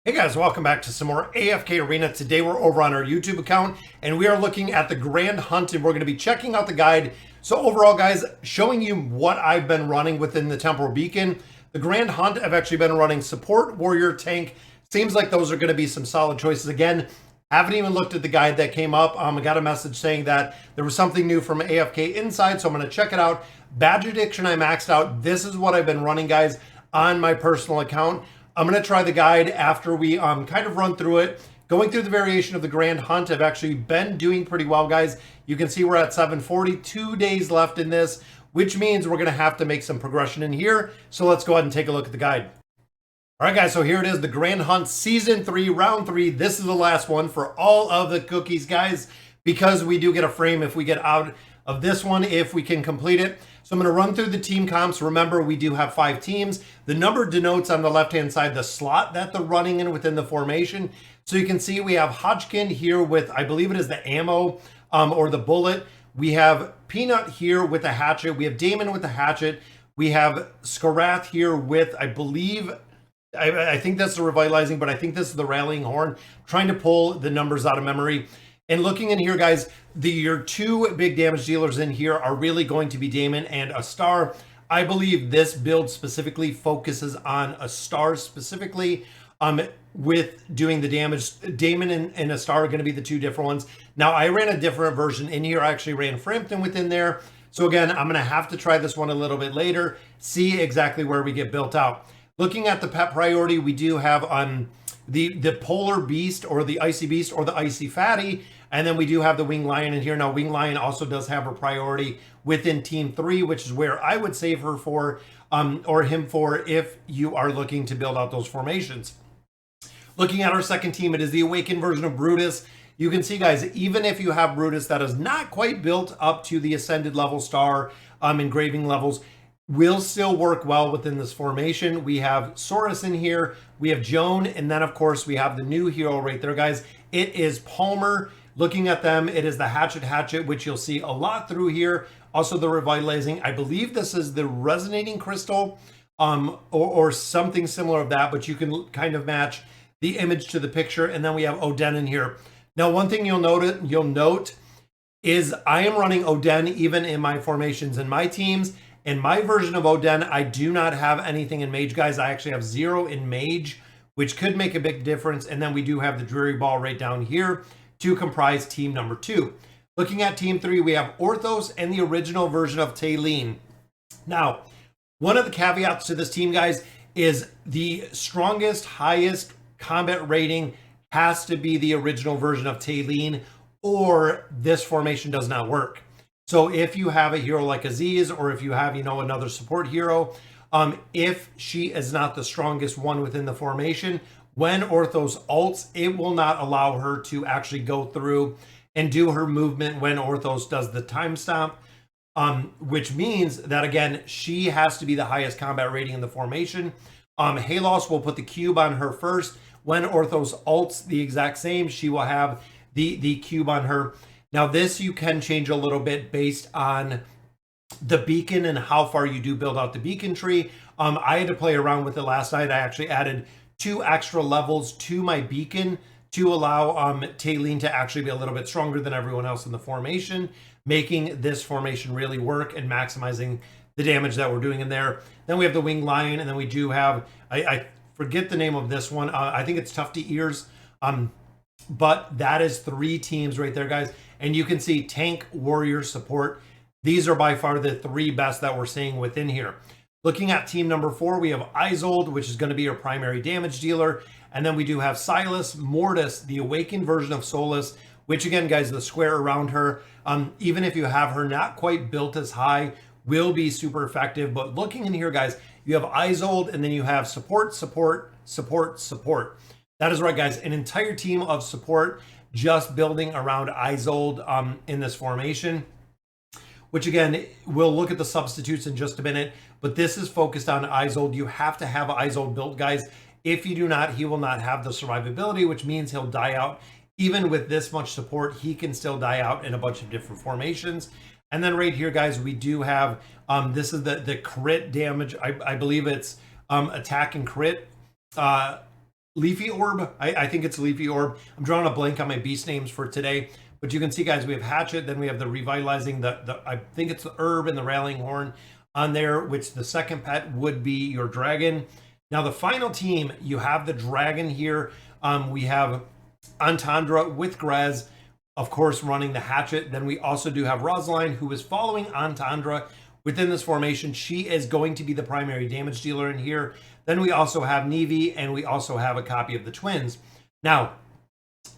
Hey guys, welcome back to some more AFK Arena. Today we're over on our YouTube account and we are looking at the Grand Hunt and we're going to be checking out the guide. So overall guys, showing you what I've been running within the Temporal Beacon. The Grand Hunt, I've actually been running Support, Warrior, Tank. Seems like those are going to be some solid choices. Again, haven't even looked at the guide that came up. I got a message saying that there was something new from AFK Inside, so I'm going to check it out. Badge Addiction I maxed out. This is what I've been running guys on my personal account. I'm going to try the guide after we kind of run through it. Going through the variation of the Grand Hunt, I've actually been doing pretty well, guys. You can see we're at 740, 2 days left in this, which means we're going to have to make some progression in here. So let's go ahead and take a look at the guide. All right, guys, so here it is, the Grand Hunt Season 3, Round 3. This is the last one for all of the cookies, guys, because we do get a frame if we get out of this one, if we can complete it. So I'm going to run through the team comps. Remember, we do have 5 teams. The number denotes on the left-hand side the slot that they're running in within the formation. So you can see we have Hodgkin here with, I believe it is the ammo or the bullet. We have Peanut here with the hatchet. We have Damon with the hatchet. We have Skarath here with, I believe, I think that's the revitalizing, but I think this is the rallying horn. I'm trying to pull the numbers out of memory. And looking in here, guys, your 2 big damage dealers in here are really going to be Damon and a Star. I believe this build specifically focuses on a Star specifically with doing the damage. Damon and a Star are going to be the 2 different ones. Now, I ran a different version in here. I actually ran Frampton within there. So again, I'm going to have to try this one a little bit later, see exactly where we get built out. Looking at the pet priority, we do have the Polar Beast or the Icy Beast or the Icy Fatty. And then we do have the Winged Lion in here. Now, Winged Lion also does have a priority within Team 3, which is where I would save her for, or him for, if you are looking to build out those formations. Looking at our second team, it is the Awakened version of Brutus. You can see, guys, even if you have Brutus that is not quite built up to the Ascended level Star engraving levels, will still work well within this formation. We have Saurus in here, we have Joan, and then, of course, we have the new hero right there, guys. It is Palmer. Looking at them, it is the Hatchet, which you'll see a lot through here. Also the Revitalizing. I believe this is the Resonating Crystal or something similar of that, but you can kind of match the image to the picture. And then we have Oden in here. Now, one thing you'll note is I am running Oden even in my formations in my teams. In my version of Oden, I do not have anything in Mage, guys. I actually have 0 in Mage, which could make a big difference. And then we do have the Dreary Ball right down here to comprise team number 2. Looking at team 3, we have Orthos and the original version of Taylene. Now, one of the caveats to this team, guys, is the strongest, highest combat rating has to be the original version of Taylene, or this formation does not work. So if you have a hero like Aziz, or if you have, another support hero, if she is not the strongest one within the formation, when Orthos ults, it will not allow her to actually go through and do her movement when Orthos does the time stomp, which means that, again, she has to be the highest combat rating in the formation. Halos will put the cube on her first. When Orthos ults the exact same, she will have the cube on her. Now, this you can change a little bit based on the beacon and how far you do build out the beacon tree. I had to play around with it last night. I actually added 2 extra levels to my beacon to allow Taylene to actually be a little bit stronger than everyone else in the formation, making this formation really work and maximizing the damage that we're doing in there. Then we have the Winged Lion, and then we do have, I forget the name of this one. I think it's Tufty Ears. But that is 3 teams right there, guys. And you can see Tank, Warrior, Support. These are by far the 3 best that we're seeing within here. Looking at team number 4, we have Isolde, which is going to be our primary damage dealer. And then we do have Silas, Mortis, the Awakened version of Solus, which again, guys, the square around her, even if you have her not quite built as high, will be super effective. But looking in here, guys, you have Isolde, and then you have Support. That is right, guys, an entire team of support just building around Isolde in this formation, which again, we'll look at the substitutes in just a minute, but this is focused on Isolde. You have to have Isolde built, guys. If you do not, he will not have the survivability, which means he'll die out. Even with this much support, he can still die out in a bunch of different formations. And then right here, guys, we do have, this is the crit damage. I believe it's attack and crit Leafy Orb. I think it's Leafy Orb. I'm drawing a blank on my beast names for today. But you can see, guys, we have Hatchet, then we have the Revitalizing, I think it's the Herb and the Rallying Horn on there, which the second pet would be your Dragon. Now, the final team, you have the Dragon here. We have Entendre with Grez, of course, running the Hatchet. Then we also do have Rosaline, who is following Entendre within this formation. She is going to be the primary damage dealer in here. Then we also have Nevi, and we also have a copy of the Twins. Now,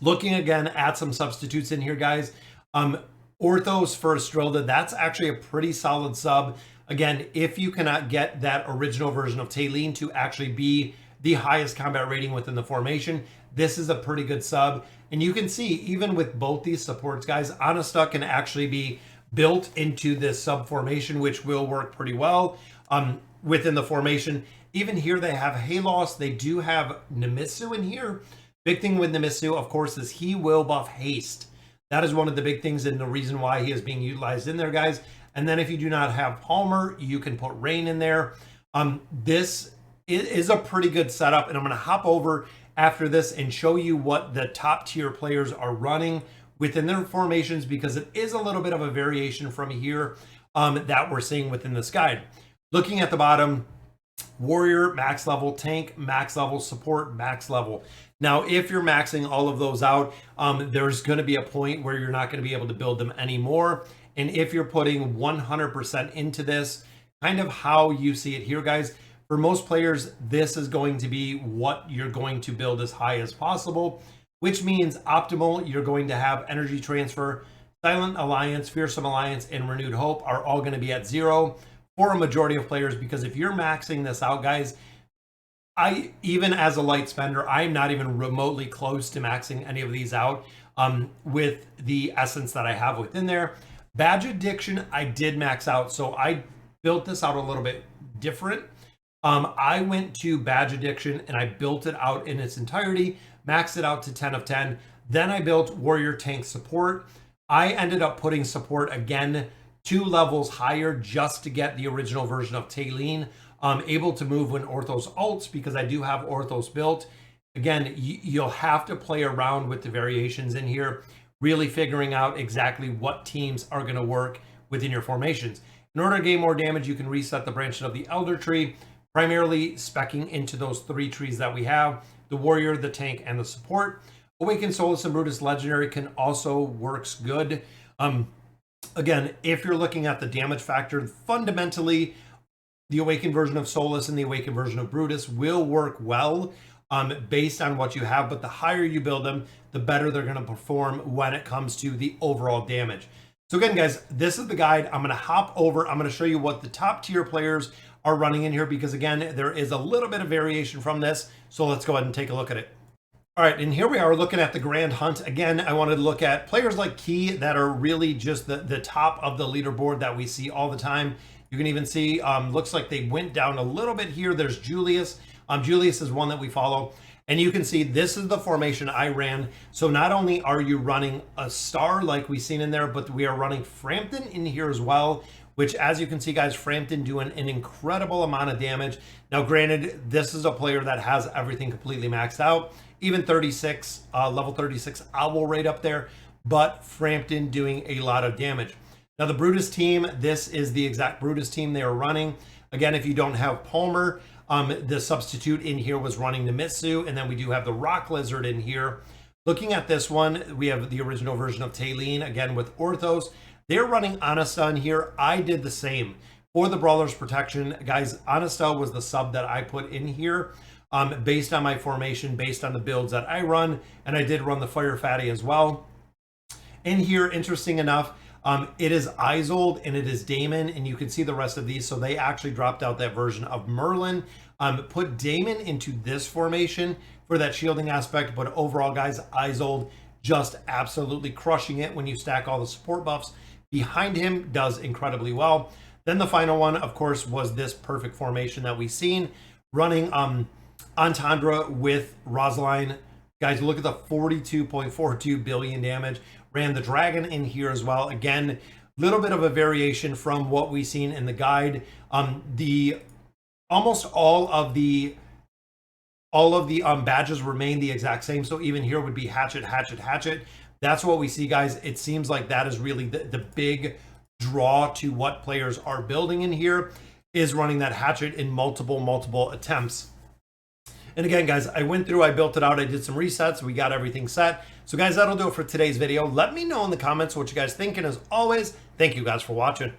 looking again at some substitutes in here, guys. Orthos for Estrilda, that's actually a pretty solid sub. Again, if you cannot get that original version of Taylene to actually be the highest combat rating within the formation, this is a pretty good sub. And you can see, even with both these supports, guys, Honesta can actually be built into this sub formation, which will work pretty well within the formation. Even here, they have Halos. They do have Nemisu in here. Big thing with Nemisu, of course, is he will buff haste. That is one of the big things and the reason why he is being utilized in there, guys. And then if you do not have Palmer, you can put Rain in there. This is a pretty good setup, and I'm going to hop over after this and show you what the top tier players are running within their formations, because it is a little bit of a variation from here that we're seeing within this guide. Looking at the bottom, Warrior, max level, Tank, max level, Support, max level. Now, if you're maxing all of those out, there's going to be a point where you're not going to be able to build them anymore. And if you're putting 100% into this, kind of how you see it here, guys, for most players, this is going to be what you're going to build as high as possible, which means optimal, you're going to have Energy Transfer, Silent Alliance, Fearsome Alliance, and Renewed Hope are all going to be at 0 for a majority of players, because if you're maxing this out, guys, even as a light spender, I'm not even remotely close to maxing any of these out with the essence that I have within there. Badge Addiction, I did max out, so I built this out a little bit different. I went to Badge Addiction and I built it out in its entirety, maxed it out to 10 of 10. Then I built Warrior, Tank, Support. I ended up putting Support again 2 levels higher just to get the original version of Taylene able to move when Orthos ults, because I do have Orthos built. Again, you'll have to play around with the variations in here, really figuring out exactly what teams are going to work within your formations. In order to gain more damage, you can reset the branch of the Elder Tree, primarily speccing into those 3 trees that we have, the Warrior, the Tank, and the Support. Awakened Solus and Brutus Legendary can also works good. Again, if you're looking at the damage factor, fundamentally, the Awakened version of Solus and the Awakened version of Brutus will work well based on what you have, but the higher you build them, the better they're going to perform when it comes to the overall damage. So again, guys, this is the guide. I'm going to hop over. I'm going to show you what the top tier players are running in here, because again, there is a little bit of variation from this. So let's go ahead and take a look at it. All right, and here we are looking at the Grand Hunt. Again, I wanted to look at players like Key that are really just the top of the leaderboard that we see all the time. You can even see, looks like they went down a little bit here. There's Julius. Julius is one that we follow. And you can see this is the formation I ran. So not only are you running a star like we've seen in there, but we are running Frampton in here as well, which, as you can see, guys, Frampton doing an incredible amount of damage. Now, granted, this is a player that has everything completely maxed out, even 36, level 36 owl rate up there, but Frampton doing a lot of damage. Now, the Brutus team, this is the exact Brutus team they are running. Again, if you don't have Palmer, the substitute in here was running Nemisu, and then we do have the Rock Lizard in here. Looking at this one, we have the original version of Taylene, again with Orthos. They're running Honesta in here. I did the same. For the Brawler's Protection, guys, Honesta was the sub that I put in here based on my formation, based on the builds that I run, and I did run the Fire Fatty as well. In here, interesting enough, it is Isolde and it is Damon, and you can see the rest of these. So they actually dropped out that version of Merlin, put Damon into this formation for that shielding aspect. But overall, guys, Isolde just absolutely crushing it when you stack all the support buffs behind him, does incredibly well. Then the final one, of course, was this perfect formation that we've seen, running Entendre with Rosaline. Guys, look at the 42.42 billion damage. Ran the Dragon in here as well. Again, little bit of a variation from what we've seen in the guide. Almost all of the All of the badges remain the exact same. So even here would be hatchet, hatchet, hatchet. That's what we see, guys. It seems like that is really the big draw to what players are building in here, is running that hatchet in multiple attempts. And again, guys, I went through, I built it out, I did some resets, we got everything set. So guys, that'll do it for today's video. Let me know in the comments what you guys think, and as always, thank you guys for watching.